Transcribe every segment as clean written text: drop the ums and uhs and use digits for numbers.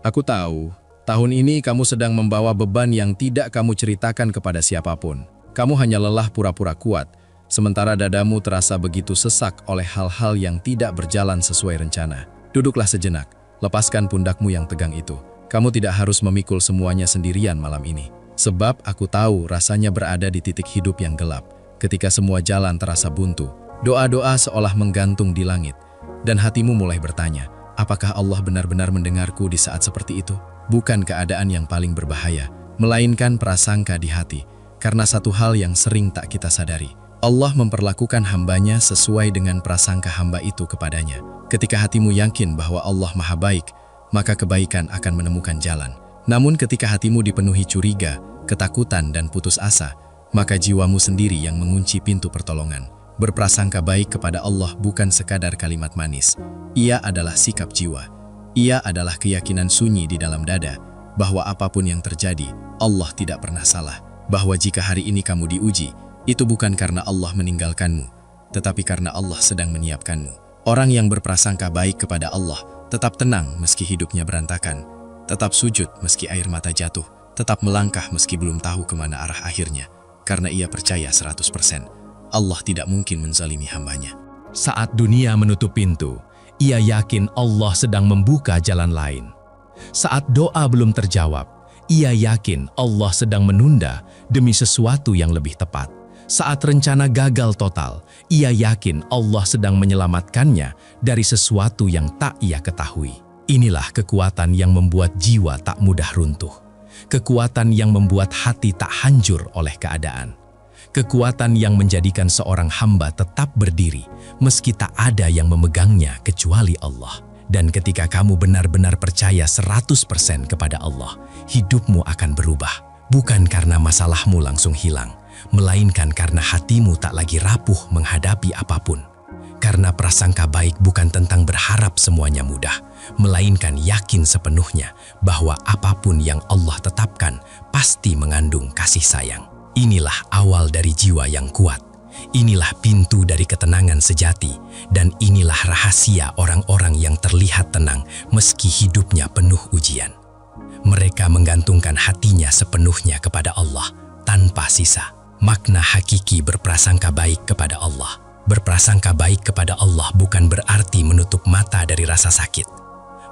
Aku tahu, tahun ini kamu sedang membawa beban yang tidak kamu ceritakan kepada siapapun. Kamu hanya lelah pura-pura kuat, sementara dadamu terasa begitu sesak oleh hal-hal yang tidak berjalan sesuai rencana. Duduklah sejenak, lepaskan pundakmu yang tegang itu. Kamu tidak harus memikul semuanya sendirian malam ini. Sebab aku tahu rasanya berada di titik hidup yang gelap. Ketika semua jalan terasa buntu, doa-doa seolah menggantung di langit. Dan hatimu mulai bertanya, apakah Allah benar-benar mendengarku di saat seperti itu? Bukan keadaan yang paling berbahaya, melainkan prasangka di hati. Karena satu hal yang sering tak kita sadari, Allah memperlakukan hambanya sesuai dengan prasangka hamba itu kepadanya. Ketika hatimu yakin bahwa Allah Maha Baik, maka kebaikan akan menemukan jalan. Namun ketika hatimu dipenuhi curiga, ketakutan dan putus asa, maka jiwamu sendiri yang mengunci pintu pertolongan. Berprasangka baik kepada Allah bukan sekadar kalimat manis. Ia adalah sikap jiwa. Ia adalah keyakinan sunyi di dalam dada bahwa apapun yang terjadi, Allah tidak pernah salah. Bahwa jika hari ini kamu diuji, itu bukan karena Allah meninggalkanmu, tetapi karena Allah sedang menyiapkanmu. Orang yang berprasangka baik kepada Allah tetap tenang meski hidupnya berantakan, tetap sujud meski air mata jatuh, tetap melangkah meski belum tahu kemana arah akhirnya, karena ia percaya 100%. Allah tidak mungkin menzalimi hambanya. Saat dunia menutup pintu, ia yakin Allah sedang membuka jalan lain. Saat doa belum terjawab, ia yakin Allah sedang menunda demi sesuatu yang lebih tepat. Saat rencana gagal total, ia yakin Allah sedang menyelamatkannya dari sesuatu yang tak ia ketahui. Inilah kekuatan yang membuat jiwa tak mudah runtuh. Kekuatan yang membuat hati tak hancur oleh keadaan. Kekuatan yang menjadikan seorang hamba tetap berdiri, meski tak ada yang memegangnya kecuali Allah. Dan ketika kamu benar-benar percaya 100% kepada Allah, hidupmu akan berubah. Bukan karena masalahmu langsung hilang, melainkan karena hatimu tak lagi rapuh menghadapi apapun. Karena prasangka baik bukan tentang berharap semuanya mudah, melainkan yakin sepenuhnya bahwa apapun yang Allah tetapkan pasti mengandung kasih sayang. Inilah awal dari jiwa yang kuat. Inilah pintu dari ketenangan sejati. Dan inilah rahasia orang-orang yang terlihat tenang meski hidupnya penuh ujian. Mereka menggantungkan hatinya sepenuhnya kepada Allah tanpa sisa. Makna hakiki berprasangka baik kepada Allah. Berprasangka baik kepada Allah bukan berarti menutup mata dari rasa sakit.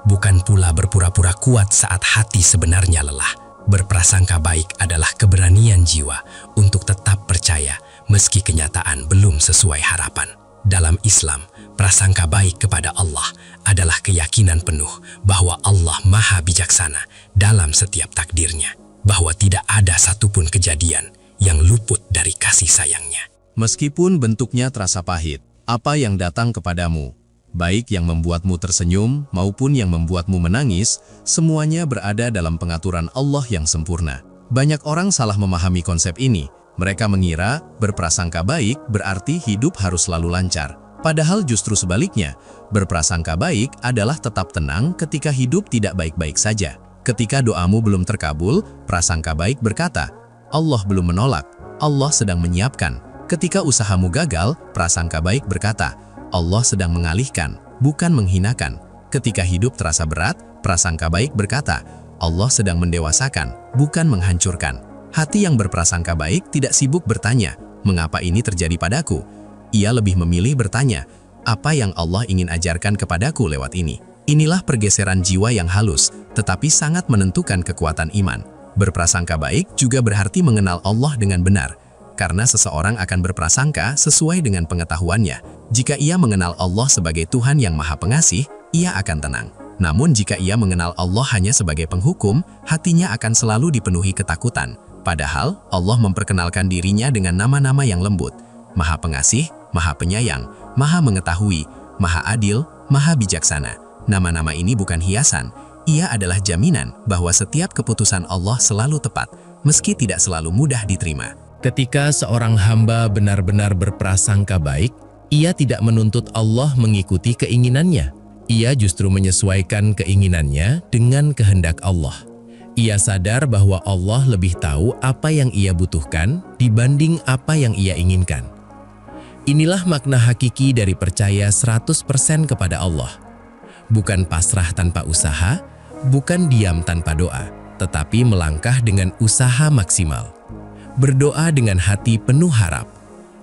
Bukan pula berpura-pura kuat saat hati sebenarnya lelah. Berprasangka baik adalah keberanian jiwa untuk tetap percaya meski kenyataan belum sesuai harapan. Dalam Islam, prasangka baik kepada Allah adalah keyakinan penuh bahwa Allah Maha Bijaksana dalam setiap takdirnya, bahwa tidak ada satupun kejadian yang luput dari kasih sayangnya. Meskipun bentuknya terasa pahit, apa yang datang kepadamu, baik yang membuatmu tersenyum maupun yang membuatmu menangis, semuanya berada dalam pengaturan Allah yang sempurna. Banyak orang salah memahami konsep ini. Mereka mengira berprasangka baik berarti hidup harus selalu lancar. Padahal justru sebaliknya, berprasangka baik adalah tetap tenang ketika hidup tidak baik-baik saja. Ketika doamu belum terkabul, prasangka baik berkata, Allah belum menolak, Allah sedang menyiapkan. Ketika usahamu gagal, prasangka baik berkata, Allah sedang mengalihkan, bukan menghinakan. Ketika hidup terasa berat, prasangka baik berkata, Allah sedang mendewasakan, bukan menghancurkan. Hati yang berprasangka baik tidak sibuk bertanya, mengapa ini terjadi padaku? Ia lebih memilih bertanya, apa yang Allah ingin ajarkan kepadaku lewat ini? Inilah pergeseran jiwa yang halus, tetapi sangat menentukan kekuatan iman. Berprasangka baik juga berarti mengenal Allah dengan benar. Karena seseorang akan berprasangka sesuai dengan pengetahuannya. Jika ia mengenal Allah sebagai Tuhan yang Maha Pengasih, ia akan tenang. Namun jika ia mengenal Allah hanya sebagai penghukum, hatinya akan selalu dipenuhi ketakutan. Padahal Allah memperkenalkan dirinya dengan nama-nama yang lembut. Maha Pengasih, Maha Penyayang, Maha Mengetahui, Maha Adil, Maha Bijaksana. Nama-nama ini bukan hiasan. Ia adalah jaminan bahwa setiap keputusan Allah selalu tepat, meski tidak selalu mudah diterima. Ketika seorang hamba benar-benar berprasangka baik, ia tidak menuntut Allah mengikuti keinginannya. Ia justru menyesuaikan keinginannya dengan kehendak Allah. Ia sadar bahwa Allah lebih tahu apa yang ia butuhkan dibanding apa yang ia inginkan. Inilah makna hakiki dari percaya 100% kepada Allah. Bukan pasrah tanpa usaha, Bukan diam tanpa doa, tetapi melangkah dengan usaha maksimal. Berdoa dengan hati penuh harap,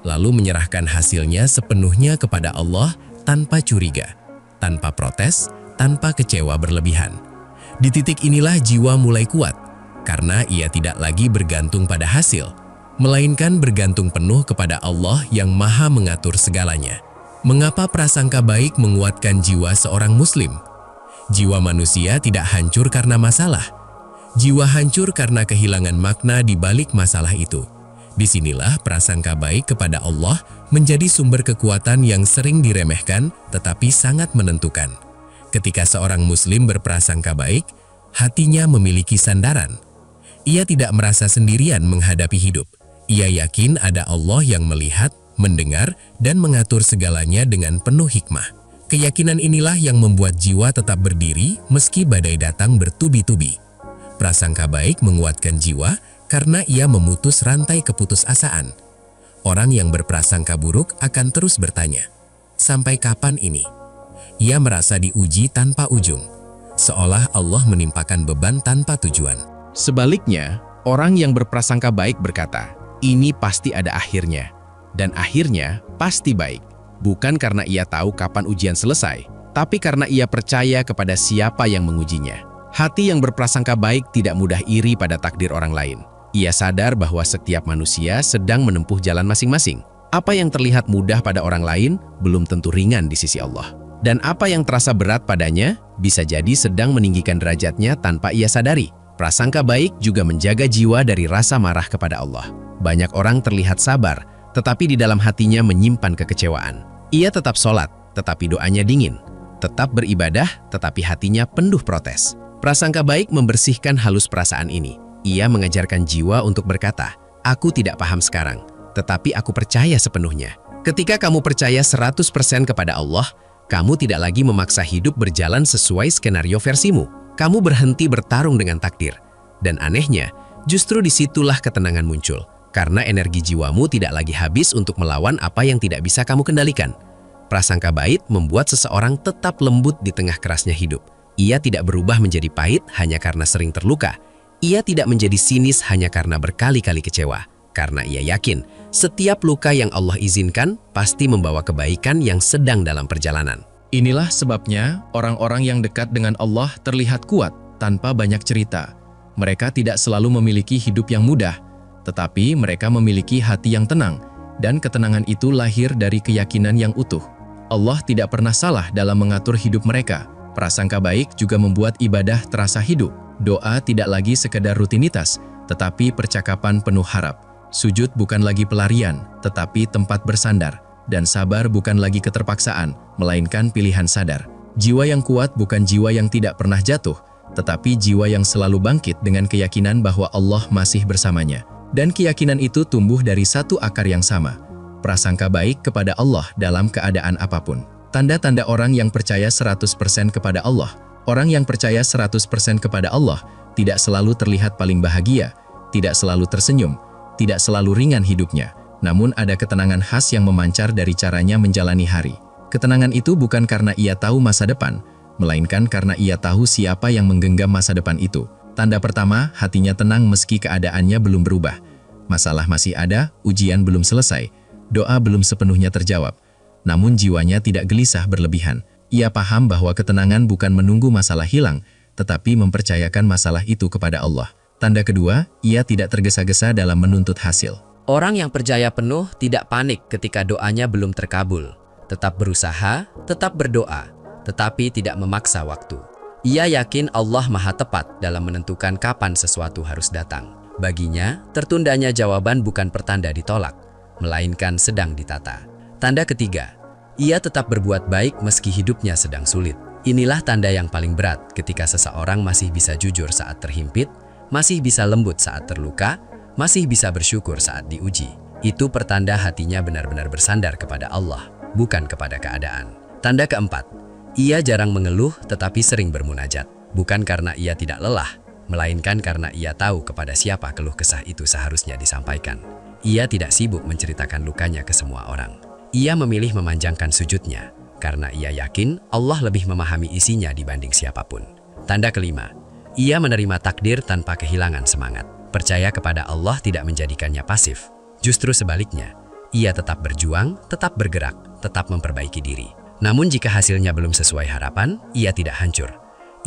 lalu menyerahkan hasilnya sepenuhnya kepada Allah tanpa curiga, tanpa protes, tanpa kecewa berlebihan. Di titik inilah jiwa mulai kuat, karena ia tidak lagi bergantung pada hasil, melainkan bergantung penuh kepada Allah yang Maha mengatur segalanya. Mengapa prasangka baik menguatkan jiwa seorang Muslim? Jiwa manusia tidak hancur karena masalah. Jiwa hancur karena kehilangan makna di balik masalah itu. Disinilah prasangka baik kepada Allah menjadi sumber kekuatan yang sering diremehkan tetapi sangat menentukan. Ketika seorang Muslim berprasangka baik, hatinya memiliki sandaran. Ia tidak merasa sendirian menghadapi hidup. Ia yakin ada Allah yang melihat, mendengar, dan mengatur segalanya dengan penuh hikmah. Keyakinan inilah yang membuat jiwa tetap berdiri meski badai datang bertubi-tubi. Prasangka baik menguatkan jiwa karena ia memutus rantai keputusasaan. Orang yang berprasangka buruk akan terus bertanya, sampai kapan ini? Ia merasa diuji tanpa ujung, seolah Allah menimpakan beban tanpa tujuan. Sebaliknya, orang yang berprasangka baik berkata, ini pasti ada akhirnya, dan akhirnya pasti baik. Bukan karena ia tahu kapan ujian selesai, tapi karena ia percaya kepada siapa yang mengujinya. Hati yang berprasangka baik tidak mudah iri pada takdir orang lain. Ia sadar bahwa setiap manusia sedang menempuh jalan masing-masing. Apa yang terlihat mudah pada orang lain belum tentu ringan di sisi Allah. Dan apa yang terasa berat padanya bisa jadi sedang meninggikan derajatnya tanpa ia sadari. Prasangka baik juga menjaga jiwa dari rasa marah kepada Allah. Banyak orang terlihat sabar, tetapi di dalam hatinya menyimpan kekecewaan. Ia tetap sholat, tetapi doanya dingin. Tetap beribadah, tetapi hatinya penuh protes. Prasangka baik membersihkan halus perasaan ini. Ia mengajarkan jiwa untuk berkata, aku tidak paham sekarang, tetapi aku percaya sepenuhnya. Ketika kamu percaya 100% kepada Allah, kamu tidak lagi memaksa hidup berjalan sesuai skenario versimu. Kamu berhenti bertarung dengan takdir. Dan anehnya, justru disitulah ketenangan muncul. Karena energi jiwamu tidak lagi habis untuk melawan apa yang tidak bisa kamu kendalikan. Prasangka baik membuat seseorang tetap lembut di tengah kerasnya hidup. Ia tidak berubah menjadi pahit hanya karena sering terluka. Ia tidak menjadi sinis hanya karena berkali-kali kecewa. Karena ia yakin, setiap luka yang Allah izinkan pasti membawa kebaikan yang sedang dalam perjalanan. Inilah sebabnya orang-orang yang dekat dengan Allah terlihat kuat tanpa banyak cerita. Mereka tidak selalu memiliki hidup yang mudah, tetapi mereka memiliki hati yang tenang, dan ketenangan itu lahir dari keyakinan yang utuh. Allah tidak pernah salah dalam mengatur hidup mereka. Prasangka baik juga membuat ibadah terasa hidup. Doa tidak lagi sekedar rutinitas, tetapi percakapan penuh harap. Sujud bukan lagi pelarian, tetapi tempat bersandar. Dan sabar bukan lagi keterpaksaan, melainkan pilihan sadar. Jiwa yang kuat bukan jiwa yang tidak pernah jatuh, tetapi jiwa yang selalu bangkit dengan keyakinan bahwa Allah masih bersamanya. Dan keyakinan itu tumbuh dari satu akar yang sama, prasangka baik kepada Allah dalam keadaan apapun. Tanda-tanda orang yang percaya 100% kepada Allah. Orang yang percaya 100% kepada Allah tidak selalu terlihat paling bahagia, tidak selalu tersenyum, tidak selalu ringan hidupnya. Namun ada ketenangan khas yang memancar dari caranya menjalani hari. Ketenangan itu bukan karena ia tahu masa depan, melainkan karena ia tahu siapa yang menggenggam masa depan itu. Tanda pertama, hatinya tenang meski keadaannya belum berubah. Masalah masih ada, ujian belum selesai, doa belum sepenuhnya terjawab. Namun jiwanya tidak gelisah berlebihan. Ia paham bahwa ketenangan bukan menunggu masalah hilang, tetapi mempercayakan masalah itu kepada Allah. Tanda kedua, ia tidak tergesa-gesa dalam menuntut hasil. Orang yang percaya penuh tidak panik ketika doanya belum terkabul. Tetap berusaha, tetap berdoa, tetapi tidak memaksa waktu. Ia yakin Allah Maha Tepat dalam menentukan kapan sesuatu harus datang. Baginya, tertundanya jawaban bukan pertanda ditolak, melainkan sedang ditata. Tanda ketiga, ia tetap berbuat baik meski hidupnya sedang sulit. Inilah tanda yang paling berat ketika seseorang masih bisa jujur saat terhimpit, masih bisa lembut saat terluka, masih bisa bersyukur saat diuji. Itu pertanda hatinya benar-benar bersandar kepada Allah, bukan kepada keadaan. Tanda keempat, ia jarang mengeluh tetapi sering bermunajat. Bukan karena ia tidak lelah, melainkan karena ia tahu kepada siapa keluh kesah itu seharusnya disampaikan. Ia tidak sibuk menceritakan lukanya ke semua orang. Ia memilih memanjangkan sujudnya, karena ia yakin Allah lebih memahami isinya dibanding siapapun. Tanda kelima, ia menerima takdir tanpa kehilangan semangat. Percaya kepada Allah tidak menjadikannya pasif. Justru sebaliknya, ia tetap berjuang, tetap bergerak, tetap memperbaiki diri. Namun jika hasilnya belum sesuai harapan, ia tidak hancur.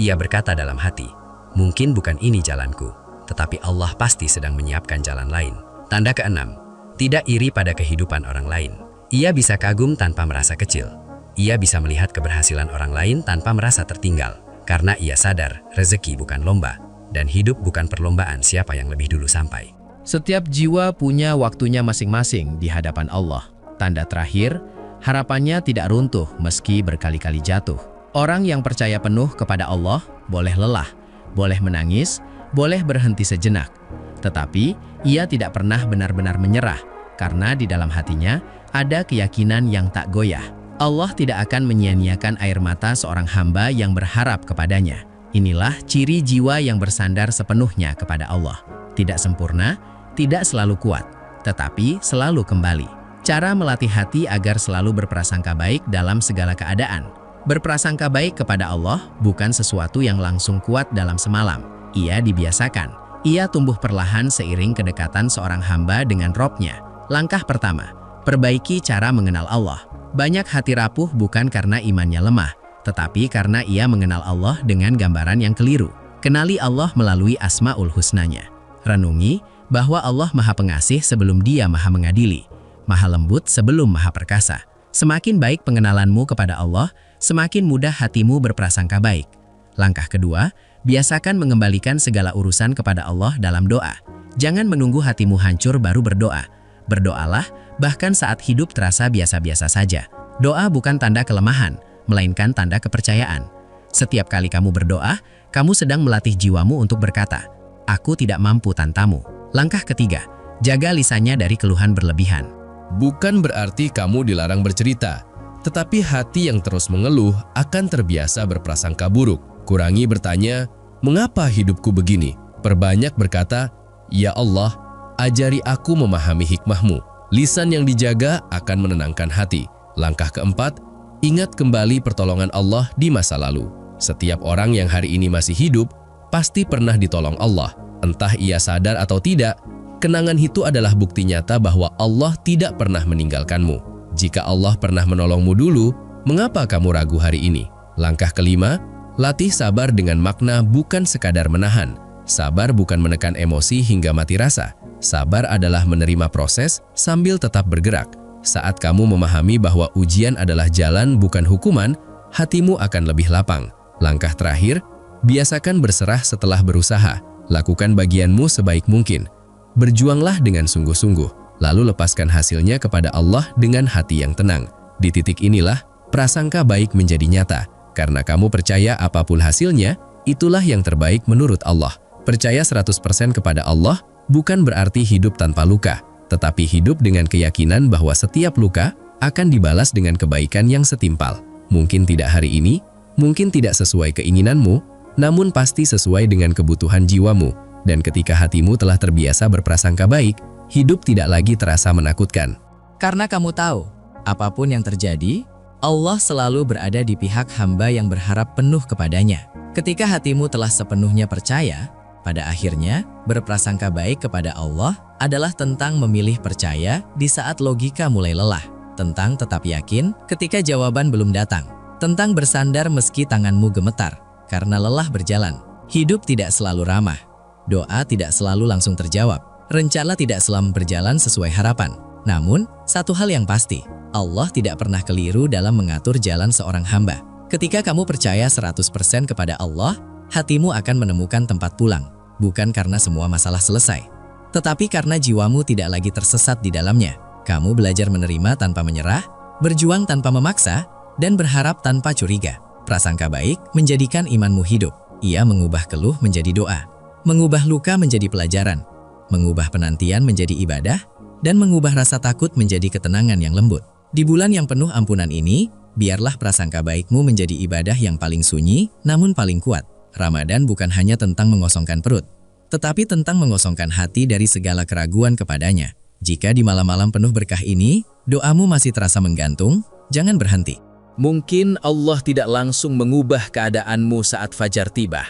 Ia berkata dalam hati, mungkin bukan ini jalanku, tetapi Allah pasti sedang menyiapkan jalan lain. Tanda keenam, tidak iri pada kehidupan orang lain. Ia bisa kagum tanpa merasa kecil. Ia bisa melihat keberhasilan orang lain tanpa merasa tertinggal. Karena ia sadar, rezeki bukan lomba, dan hidup bukan perlombaan siapa yang lebih dulu sampai. Setiap jiwa punya waktunya masing-masing di hadapan Allah. Tanda terakhir, harapannya tidak runtuh meski berkali-kali jatuh. Orang yang percaya penuh kepada Allah boleh lelah, boleh menangis, boleh berhenti sejenak. Tetapi, ia tidak pernah benar-benar menyerah, karena di dalam hatinya ada keyakinan yang tak goyah. Allah tidak akan menyia-nyiakan air mata seorang hamba yang berharap kepadanya. Inilah ciri jiwa yang bersandar sepenuhnya kepada Allah. Tidak sempurna, tidak selalu kuat, tetapi selalu kembali. Cara melatih hati agar selalu berprasangka baik dalam segala keadaan. Berprasangka baik kepada Allah bukan sesuatu yang langsung kuat dalam semalam. Ia dibiasakan. Ia tumbuh perlahan seiring kedekatan seorang hamba dengan Robnya. Langkah pertama, perbaiki cara mengenal Allah. Banyak hati rapuh bukan karena imannya lemah, tetapi karena ia mengenal Allah dengan gambaran yang keliru. Kenali Allah melalui Asmaul Husnanya. Renungi bahwa Allah Maha Pengasih sebelum Dia Maha Mengadili, Maha Lembut sebelum Maha Perkasa. Semakin baik pengenalanmu kepada Allah, semakin mudah hatimu berprasangka baik. Langkah kedua, biasakan mengembalikan segala urusan kepada Allah dalam doa. Jangan menunggu hatimu hancur baru berdoa. Berdoalah, bahkan saat hidup terasa biasa-biasa saja. Doa bukan tanda kelemahan, melainkan tanda kepercayaan. Setiap kali kamu berdoa, kamu sedang melatih jiwamu untuk berkata, "Aku tidak mampu tanpamu." Langkah ketiga, jaga lisannya dari keluhan berlebihan. Bukan berarti kamu dilarang bercerita, tetapi hati yang terus mengeluh akan terbiasa berprasangka buruk. Kurangi bertanya, "Mengapa hidupku begini?" Perbanyak berkata, "Ya Allah, ajari aku memahami hikmah-Mu." Lisan yang dijaga akan menenangkan hati. Langkah keempat, ingat kembali pertolongan Allah di masa lalu. Setiap orang yang hari ini masih hidup, pasti pernah ditolong Allah. Entah ia sadar atau tidak, kenangan itu adalah bukti nyata bahwa Allah tidak pernah meninggalkanmu. Jika Allah pernah menolongmu dulu, mengapa kamu ragu hari ini? Langkah kelima, latih sabar dengan makna bukan sekadar menahan. Sabar bukan menekan emosi hingga mati rasa. Sabar adalah menerima proses sambil tetap bergerak. Saat kamu memahami bahwa ujian adalah jalan bukan hukuman, hatimu akan lebih lapang. Langkah terakhir, biasakan berserah setelah berusaha. Lakukan bagianmu sebaik mungkin. Berjuanglah dengan sungguh-sungguh, lalu lepaskan hasilnya kepada Allah dengan hati yang tenang. Di titik inilah, prasangka baik menjadi nyata. Karena kamu percaya apapun hasilnya, itulah yang terbaik menurut Allah. Percaya 100% kepada Allah bukan berarti hidup tanpa luka, tetapi hidup dengan keyakinan bahwa setiap luka akan dibalas dengan kebaikan yang setimpal. Mungkin tidak hari ini, mungkin tidak sesuai keinginanmu, namun pasti sesuai dengan kebutuhan jiwamu. Dan ketika hatimu telah terbiasa berprasangka baik, hidup tidak lagi terasa menakutkan. Karena kamu tahu, apapun yang terjadi, Allah selalu berada di pihak hamba yang berharap penuh kepadanya. Ketika hatimu telah sepenuhnya percaya, pada akhirnya, berprasangka baik kepada Allah adalah tentang memilih percaya di saat logika mulai lelah, tentang tetap yakin ketika jawaban belum datang, tentang bersandar meski tanganmu gemetar, karena lelah berjalan. Hidup tidak selalu ramah, doa tidak selalu langsung terjawab, rencana tidak selalu berjalan sesuai harapan. Namun, satu hal yang pasti, Allah tidak pernah keliru dalam mengatur jalan seorang hamba. Ketika kamu percaya 100% kepada Allah, hatimu akan menemukan tempat pulang. Bukan karena semua masalah selesai, tetapi karena jiwamu tidak lagi tersesat di dalamnya. Kamu belajar menerima tanpa menyerah, berjuang tanpa memaksa, dan berharap tanpa curiga. Prasangka baik menjadikan imanmu hidup. Ia mengubah keluh menjadi doa, mengubah luka menjadi pelajaran, mengubah penantian menjadi ibadah, dan mengubah rasa takut menjadi ketenangan yang lembut. Di bulan yang penuh ampunan ini, biarlah prasangka baikmu menjadi ibadah yang paling sunyi, namun paling kuat. Ramadan bukan hanya tentang mengosongkan perut, tetapi tentang mengosongkan hati dari segala keraguan kepadanya. Jika di malam-malam penuh berkah ini, doamu masih terasa menggantung, jangan berhenti. Mungkin Allah tidak langsung mengubah keadaanmu saat fajar tiba,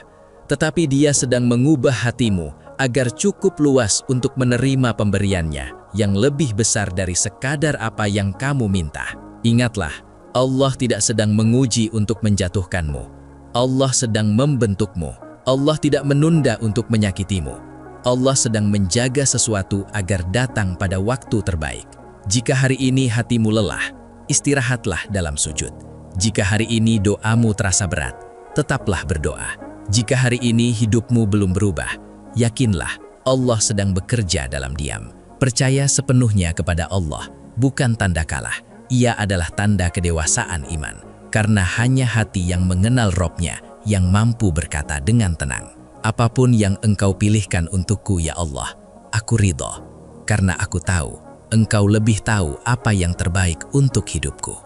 tetapi Dia sedang mengubah hatimu agar cukup luas untuk menerima pemberiannya yang lebih besar dari sekadar apa yang kamu minta. Ingatlah, Allah tidak sedang menguji untuk menjatuhkanmu. Allah sedang membentukmu. Allah tidak menunda untuk menyakitimu. Allah sedang menjaga sesuatu agar datang pada waktu terbaik. Jika hari ini hatimu lelah, istirahatlah dalam sujud. Jika hari ini doamu terasa berat, tetaplah berdoa. Jika hari ini hidupmu belum berubah, yakinlah Allah sedang bekerja dalam diam. Percaya sepenuhnya kepada Allah, bukan tanda kalah. Ia adalah tanda kedewasaan iman. Karena hanya hati yang mengenal Robnya yang mampu berkata dengan tenang, apapun yang Engkau pilihkan untukku ya Allah, aku ridho. Karena aku tahu, Engkau lebih tahu apa yang terbaik untuk hidupku.